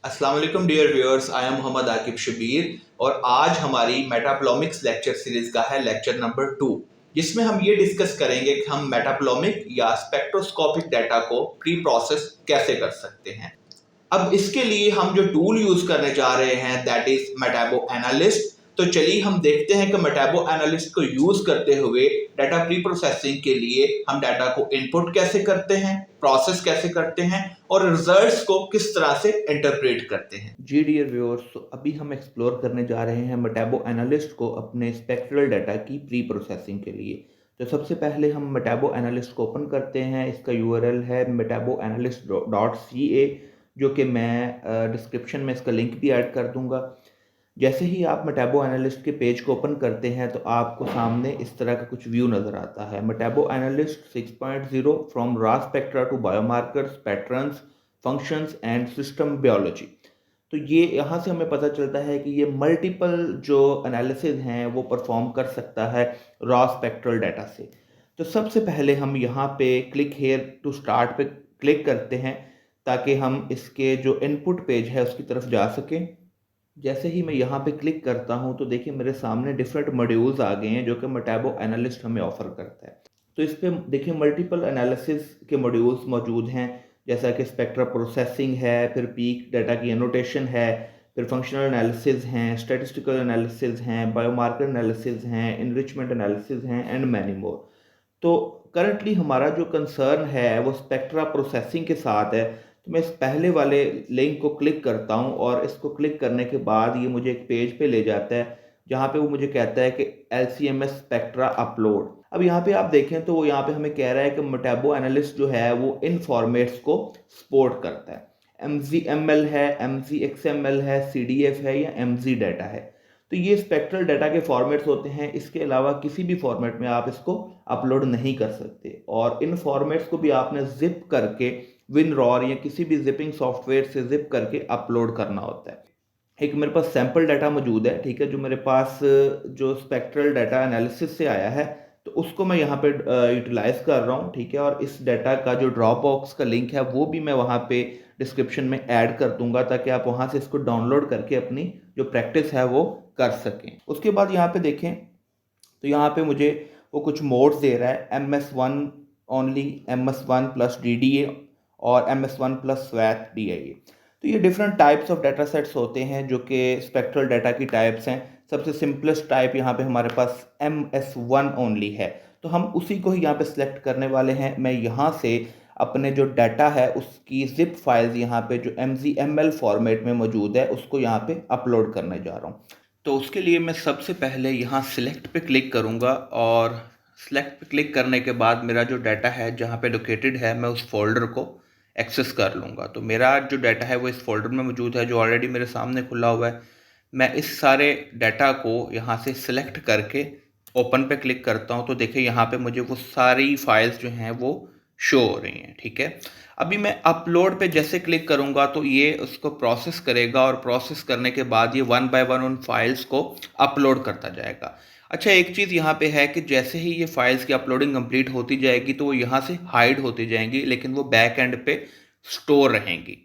अस्सलाम वालेकुम dear viewers, I am Mohammad Aqib Shabir और आज हमारी मेटाप्लॉमिक्स लेक्चर सीरीज का है लेक्चर नंबर 2, जिसमें हम ये डिस्कस करेंगे कि हम मेटाप्लॉमिक या स्पेक्ट्रोस्कोपिक डाटा को प्री प्रोसेस कैसे कर सकते हैं। अब इसके लिए हम जो टूल यूज करने जा रहे हैं दैट इज मेटाबो एनालिस्ट। तो चलिए हम देखते हैं कि मेटाबो एनालिस्ट को यूज करते हुए डाटा प्री प्रोसेसिंग के लिए हम डाटा को इनपुट कैसे करते हैं, प्रोसेस कैसे करते हैं और रिजल्ट्स को किस तरह से इंटरप्रेट करते हैं। जी डियर व्यूअर्स, तो अभी हम एक्सप्लोर करने जा रहे हैं मेटाबो एनालिस्ट को अपने स्पेक्ट्रल डाटा की प्री प्रोसेसिंग के लिए। तो सबसे पहले हम मेटाबो एनालिस्ट को ओपन करते हैं। इसका यूआरएल है metaboanalyst.ca, जो कि मैं डिस्क्रिप्शन में इसका लिंक भी ऐड कर दूंगा। जैसे ही आप मेटाबो एनालिस्ट के पेज को ओपन करते हैं तो आपको सामने इस तरह का कुछ व्यू नज़र आता है। MetaboAnalyst 6.0 from raw spectra to biomarkers, patterns, functions and system biology. तो ये यहाँ से हमें पता चलता है कि ये मल्टीपल जो एनालिसिस हैं वो परफॉर्म कर सकता है रॉ स्पेक्ट्रल डाटा से। तो सबसे पहले हम यहाँ पे क्लिक हेयर टू स्टार्ट पे क्लिक करते हैं ताकि हम इसके जो इनपुट पेज है उसकी तरफ जा सकें। जैसे ही मैं यहाँ पे क्लिक करता हूँ तो देखिए मेरे सामने डिफरेंट मॉड्यूल्स आ गए हैं जो कि मेटाबो एनालिस्ट हमें ऑफर करता है। तो इस पे देखिए मल्टीपल एनालिसिस के मॉड्यूल्स मौजूद हैं, जैसा कि स्पेक्ट्रा प्रोसेसिंग है, फिर पीक डाटा की एनोटेशन है, फिर फंक्शनल एनालिसिस हैं, स्टैटिस्टिकल एनालिसिस हैं, बायोमार्कर एनालिसिस हैं, इनरिचमेंट एनालिसिस हैं एंड मैनी मोर। तो करंटली हमारा जो कंसर्न है वो स्पेक्ट्रा प्रोसेसिंग के साथ है। तो मैं इस पहले वाले लिंक को क्लिक करता हूँ और इसको क्लिक करने के बाद ये मुझे एक पेज पे ले जाता है जहाँ पे वो मुझे कहता है कि LCMS स्पेक्ट्रा अपलोड। अब यहाँ पे आप देखें तो वो यहाँ पे हमें कह रहा है कि मेटाबो एनालिस्ट जो है वो इन फॉर्मेट्स को सपोर्ट करता है। MZML है, MZXML है, CDF है या MZ डाटा है। तो ये स्पेक्ट्रल डाटा के फॉर्मेट्स होते हैं। इसके अलावा किसी भी फॉर्मेट में आप इसको अपलोड नहीं कर सकते और इन फॉर्मेट्स को भी आपने जिप करके विनरॉर या किसी भी जिपिंग सॉफ्टवेयर से जिप करके अपलोड करना होता है। एक मेरे पास सैम्पल डाटा मौजूद है, ठीक है, जो मेरे पास जो स्पेक्ट्रल डाटा एनालिसिस से आया है, तो उसको मैं यहाँ पे यूटिलाइज कर रहा हूँ, ठीक है। और इस डाटा का जो ड्रॉप बॉक्स का लिंक है वो भी मैं वहाँ पे डिस्क्रिप्शन में ऐड कर दूंगा ताकि आप वहाँ से इसको डाउनलोड करके अपनी जो प्रैक्टिस है वो कर सकें। उसके बाद यहाँ पे देखें तो यहाँ पे मुझे वो कुछ मोड्स दे रहा है, MS1 only, MS1 plus DDA और MS1 प्लस स्वैट DIA। तो ये different types of data sets होते हैं जो कि स्पेक्ट्रल डाटा की टाइप्स हैं। सबसे सिंपलेस्ट टाइप यहाँ पे हमारे पास MS1 ओनली है, तो हम उसी को ही यहाँ पे सिलेक्ट करने वाले हैं। मैं यहाँ से अपने जो डाटा है उसकी जिप फाइल्स यहाँ पे जो MZML फॉर्मेट में मौजूद है उसको यहाँ पे अपलोड करने जा रहा हूँ। तो उसके लिए मैं सबसे पहले यहाँ सिलेक्ट पे क्लिक करूँगा और सिलेक्ट पे क्लिक करने के बाद मेरा जो डाटा है जहाँ पे लोकेटेड है मैं उस फोल्डर को एक्सेस कर लूँगा। तो मेरा जो डाटा है वो इस फोल्डर में मौजूद है जो ऑलरेडी मेरे सामने खुला हुआ है। मैं इस सारे डाटा को यहाँ से सिलेक्ट करके ओपन पे क्लिक करता हूँ तो देखिए यहाँ पे मुझे वो सारी फाइल्स जो हैं वो शो हो रही हैं, ठीक है। अभी मैं अपलोड पे जैसे क्लिक करूंगा तो ये उसको प्रोसेस करेगा और प्रोसेस करने के बाद ये 1 बाय 1 उन फाइल्स को अपलोड करता जाएगा। अच्छा, एक चीज़ यहाँ पे है कि जैसे ही ये फाइल्स की अपलोडिंग कंप्लीट होती जाएगी तो वो यहाँ से हाइड होती जाएंगी, लेकिन वो बैक एंड पे स्टोर रहेंगी।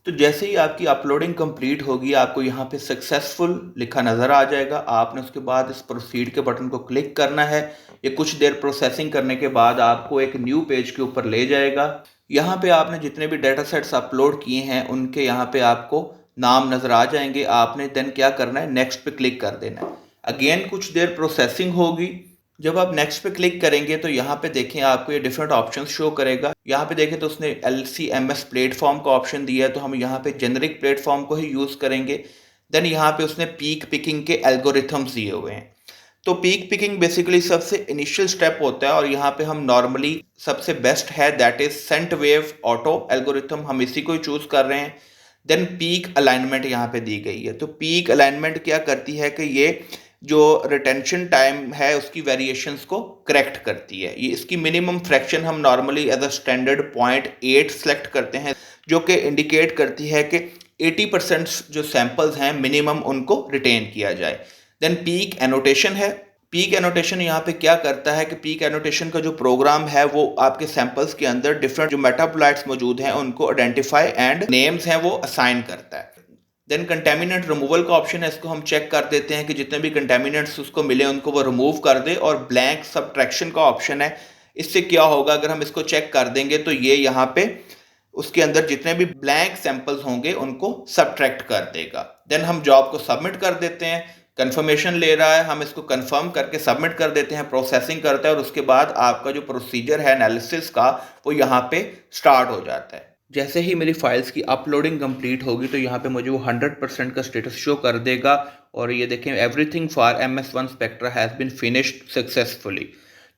तो जैसे ही आपकी अपलोडिंग कंप्लीट होगी आपको यहाँ पे सक्सेसफुल लिखा नज़र आ जाएगा। आपने उसके बाद इस प्रोसीड के बटन को क्लिक करना है। ये कुछ देर प्रोसेसिंग करने के बाद आपको एक न्यू पेज के ऊपर ले जाएगा। यहाँ पे आपने जितने भी डाटा सेट्स अपलोड किए हैं उनके यहाँ पे आपको नाम नज़र आ जाएंगे। आपने देन क्या करना है, नेक्स्ट पे क्लिक कर देना है। अगेन कुछ देर प्रोसेसिंग होगी। जब आप नेक्स्ट पे क्लिक करेंगे तो यहाँ पे देखें आपको ये डिफरेंट ऑप्शंस शो करेगा। यहाँ पे देखें तो उसने LCMS प्लेटफॉर्म का ऑप्शन दिया है, तो हम यहाँ पे जेनरिक प्लेटफॉर्म को ही यूज़ करेंगे। देन यहाँ पे उसने पीक पिकिंग के एल्गोरिथम्स दिए हुए हैं। तो पीक पिकिंग बेसिकली सबसे इनिशियल स्टेप होता है और यहाँ पे हम नॉर्मली सबसे बेस्ट है that is cent wave auto algorithm, हम इसी को ही चूज़ कर रहे हैं। देन पीक अलाइनमेंट यहाँ पे दी गई है। तो पीक अलाइनमेंट क्या करती है कि ये जो रिटेंशन टाइम है उसकी वेरिएशंस को करेक्ट करती है। ये इसकी मिनिमम फ्रैक्शन हम normally as a standard 0.8 select करते हैं, जो कि इंडिकेट करती है कि 80% जो सैंपल्स हैं मिनिमम उनको रिटेन किया जाए। देन पीक एनोटेशन है। पीक एनोटेशन यहाँ पे क्या करता है कि पीक एनोटेशन का जो प्रोग्राम है वो आपके सैंपल्स के अंदर डिफरेंट जो मेटाबोलाइट्स मौजूद हैं उनको आइडेंटिफाई एंड नेम्स हैं वो असाइन करता है। देन कंटेमिनेंट रिमूवल का ऑप्शन है, इसको हम चेक कर देते हैं कि जितने भी कंटेमिनेंट्स उसको मिले उनको वो रिमूव कर दे। और ब्लैंक सब्ट्रैक्शन का ऑप्शन है, इससे क्या होगा अगर हम इसको चेक कर देंगे तो ये यहाँ पे उसके अंदर जितने भी ब्लैंक सैंपल्स होंगे उनको सब्ट्रैक्ट कर देगा। देन हम जॉब को सबमिट कर देते हैं, कंफर्मेशन ले रहा है, हम इसको कंफर्म करके सबमिट कर देते हैं, प्रोसेसिंग करता है और उसके बाद आपका जो प्रोसीजर है एनालिसिस का वो यहाँ पे स्टार्ट हो जाता है। जैसे ही मेरी फाइल्स की अपलोडिंग कंप्लीट होगी तो यहाँ पे मुझे वो 100% का स्टेटस शो कर देगा और ये देखें everything for MS1 spectra has been finished successfully.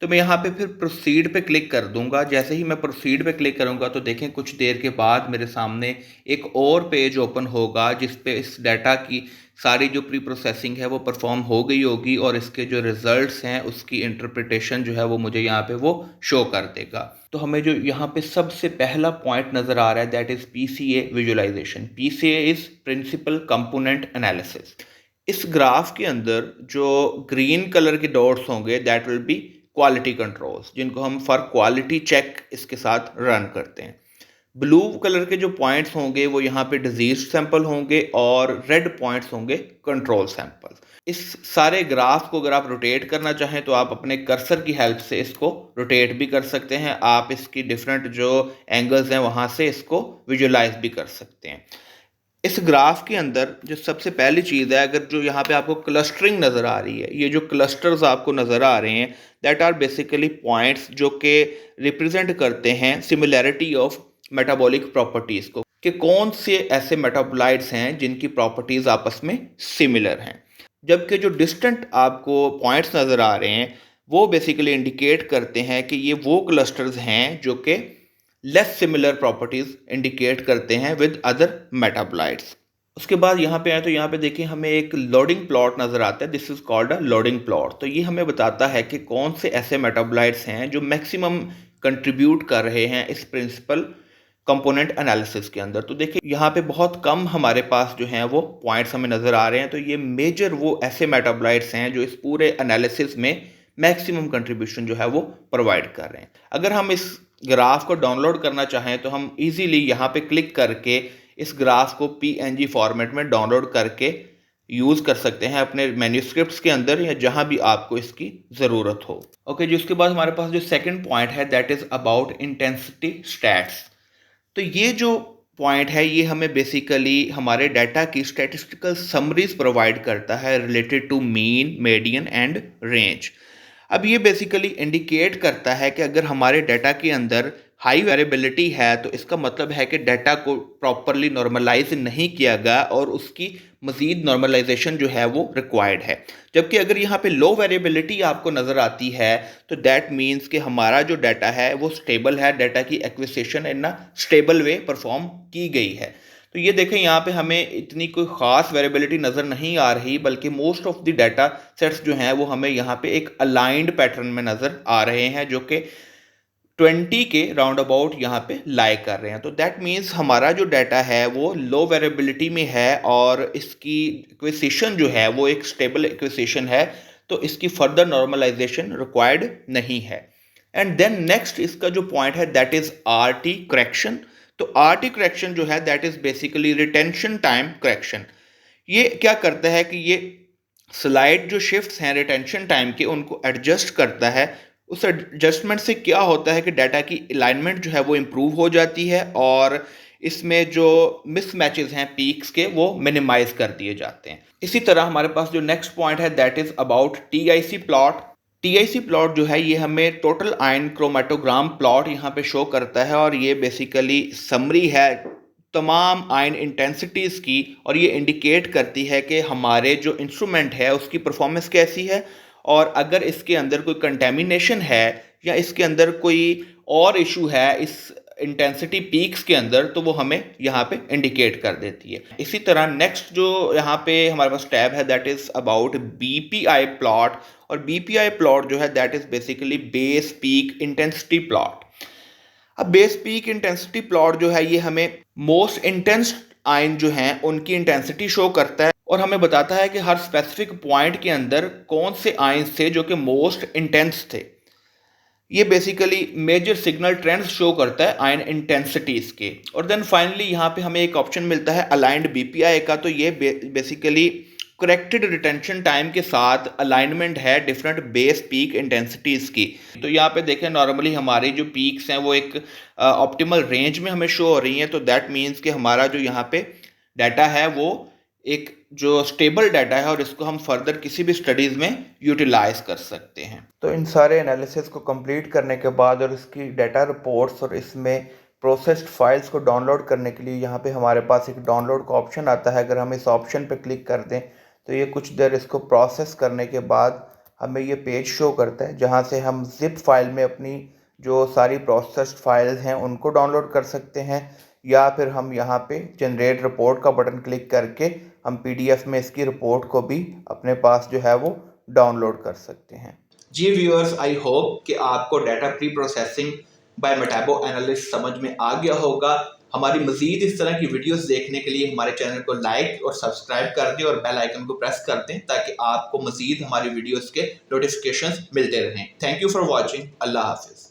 तो मैं यहाँ पे फिर प्रोसीड पे क्लिक कर दूंगा। जैसे ही मैं प्रोसीड पे क्लिक करूंगा तो देखें कुछ देर के बाद मेरे सामने एक और पेज ओपन होगा जिस पे इस डाटा की सारी जो प्री प्रोसेसिंग है वो परफॉर्म हो गई होगी और इसके जो रिजल्ट्स हैं उसकी इंटरप्रिटेशन जो है वो मुझे यहाँ पे वो शो कर देगा। तो हमें जो यहाँ पे सबसे पहला पॉइंट नज़र आ रहा है that is PCA visualization. PCA is principal component analysis. इस ग्राफ के अंदर जो ग्रीन कलर के डॉट्स होंगे that will be quality controls, जिनको हम फॉर क्वालिटी चेक इसके साथ रन करते हैं। ब्लू कलर के जो पॉइंट्स होंगे वो यहाँ पे डिजीज सैंपल होंगे और रेड पॉइंट्स होंगे कंट्रोल सैंपल। इस सारे ग्राफ को अगर आप रोटेट करना चाहें तो आप अपने कर्सर की हेल्प से इसको रोटेट भी कर सकते हैं। आप इसकी डिफरेंट जो एंगल्स हैं वहाँ से इसको विजुलाइज भी कर सकते हैं। इस ग्राफ के अंदर जो सबसे पहली चीज़ है, अगर जो यहाँ पे आपको क्लस्टरिंग नज़र आ रही है, ये जो क्लस्टर्स आपको नज़र आ रहे हैं दैट आर बेसिकली पॉइंट्स जो कि रिप्रेजेंट करते हैं सिमिलैरिटी ऑफ मेटाबॉलिक प्रॉपर्टीज़ को, कि कौन से ऐसे मेटाबोलाइट्स हैं जिनकी प्रॉपर्टीज़ आपस में सिमिलर हैं। जबकि जो डिस्टेंट आपको पॉइंट्स नज़र आ रहे हैं वो बेसिकली इंडिकेट करते हैं कि ये वो क्लस्टर्स हैं जो कि लेस सिमिलर प्रॉपर्टीज इंडिकेट करते हैं विद अदर मेटाबोलाइट्स। उसके बाद यहाँ पे आए तो यहाँ पे देखिए हमें एक लोडिंग प्लॉट नज़र आता है, this is called a loading plot. तो ये हमें बताता है कि कौन से ऐसे मेटाबोलाइट्स हैं जो मैक्सिमम कंट्रीब्यूट कर रहे हैं इस प्रिंसिपल कंपोनेंट एनालिसिस के अंदर। तो देखिए यहाँ पे बहुत कम हमारे पास जो हैं वो पॉइंट्स हमें नज़र आ रहे हैं। तो ये मेजर वो ऐसे मेटाबोलाइट्स हैं जो इस पूरे एनालिसिस में मैक्सिमम कंट्रीब्यूशन जो है वो प्रोवाइड कर रहे हैं। अगर हम इस ग्राफ को डाउनलोड करना चाहें तो हम इजीली यहाँ पे क्लिक करके इस ग्राफ को PNG फॉर्मेट में डाउनलोड करके यूज़ कर सकते हैं अपने मैन्यूस्क्रिप्ट्स के अंदर या जहाँ भी आपको इसकी ज़रूरत हो। ओके जी, उसके बाद हमारे पास जो सेकंड पॉइंट है that is about intensity stats. तो ये जो पॉइंट है ये हमें बेसिकली हमारे डाटा की स्टैटिस्टिकल समरीज प्रोवाइड करता है related to mean, median and range. अब ये बेसिकली इंडिकेट करता है कि अगर हमारे डाटा के अंदर हाई वेरिएबिलिटी है तो इसका मतलब है कि डाटा को प्रॉपरली नॉर्मलाइज नहीं किया गया और उसकी मज़ीद नॉर्मलाइजेशन जो है वो रिक्वायर्ड है। जबकि अगर यहाँ पे लो वेरिएबिलिटी आपको नज़र आती है तो दैट मीन्स कि हमारा जो डाटा है वो स्टेबल है, डाटा की acquisition in a stable way perform की गई है। तो ये देखें यहाँ पे हमें इतनी कोई ख़ास वेरिएबिलिटी नज़र नहीं आ रही, बल्कि most of the data sets जो हैं वो हमें यहाँ पे एक अलाइंड पैटर्न में नज़र आ रहे हैं जो कि 20 के राउंड अबाउट यहाँ पे लाई कर रहे हैं। तो दैट मीन्स हमारा जो डाटा है वो लो वेरिएबिलिटी में है और इसकी एक्विजिशन जो है वो एक स्टेबल एक्विजिशन है, तो इसकी फर्दर नॉर्मलाइजेशन रिक्वायर्ड नहीं है। एंड देन नेक्स्ट इसका जो पॉइंट है दैट इज़ RT करेक्शन। तो RT करेक्शन जो है that is basically retention time correction. ये क्या करता है कि ये स्लाइड जो शिफ्ट्स हैं रिटेंशन टाइम के उनको एडजस्ट करता है। उस एडजस्टमेंट से क्या होता है कि डाटा की अलाइनमेंट जो है वो इम्प्रूव हो जाती है और इसमें जो मिसमैचेस हैं पीक्स के वो मिनिमाइज कर दिए जाते हैं। इसी तरह हमारे पास जो नेक्स्ट पॉइंट है that is about TIC plot. TIC plot जो है ये हमें टोटल आयन क्रोमेटोग्राम प्लॉट यहाँ पे शो करता है और ये बेसिकली समरी है तमाम आयन इंटेंसिटीज़ की और ये इंडिकेट करती है कि हमारे जो इंस्ट्रूमेंट है उसकी परफॉर्मेंस कैसी है और अगर इसके अंदर कोई कंटेमिनेशन है या इसके अंदर कोई और इशू है इस इंटेंसिटी पीक्स के अंदर तो वो हमें यहाँ पे इंडिकेट कर देती है। इसी तरह नेक्स्ट जो यहाँ पे हमारे पास टैब है that is about BPI plot और BPI प्लॉट जो है that is basically base peak intensity plot. अब बेस पीक इंटेंसिटी प्लॉट जो है ये हमें मोस्ट इंटेंस आयन जो हैं उनकी इंटेंसिटी शो करता है और हमें बताता है कि हर स्पेसिफिक पॉइंट के अंदर कौन से आयन थे जो कि मोस्ट इंटेंस थे। ये basically major signal trends show करता है आयन इंटेंसिटीज के। और देन फाइनली यहाँ पे हमें एक ऑप्शन मिलता है अलाइंड बीपीआई का। तो ये बेसिकली करेक्टेड रिटेंशन टाइम के साथ अलाइनमेंट है डिफरेंट बेस पीक इंटेंसिटीज की। तो यहाँ पे देखें नॉर्मली हमारी जो पीक्स हैं वो एक ऑप्टिमल रेंज में हमें शो हो रही हैं। तो दैट मीन्स कि हमारा जो यहाँ पे डाटा है वो एक जो स्टेबल डाटा है और इसको हम फर्दर किसी भी स्टडीज़ में यूटिलाइज कर सकते हैं। तो इन सारे एनालिसिस को कंप्लीट करने के बाद और इसकी डाटा रिपोर्ट्स और इसमें प्रोसेस्ड फाइल्स को डाउनलोड करने के लिए यहाँ पे हमारे पास एक डाउनलोड का ऑप्शन आता है। अगर हम इस ऑप्शन पे क्लिक कर दें तो ये कुछ देर इसको प्रोसेस करने के बाद हमें ये पेज शो करता है जहाँ से हम जिप फाइल में अपनी जो सारी प्रोसेस्ड फाइल्स हैं उनको डाउनलोड कर सकते हैं, या फिर हम यहाँ पे जनरेट रिपोर्ट का बटन क्लिक करके हम पीडीएफ में इसकी रिपोर्ट को भी अपने पास जो है वो डाउनलोड कर सकते हैं। जी व्यूअर्स, आई होप कि आपको data pre processing bye मेटाबो analyst समझ में आ गया होगा। हमारी मजीद इस तरह की वीडियोस देखने के लिए हमारे चैनल को लाइक और सब्सक्राइब कर दें और बेल आइकन को प्रेस कर दें ताकि आपको मजीद हमारी वीडियोस के नोटिफिकेशंस मिलते रहें। Thank you for watching. अल्लाह हाफिज़।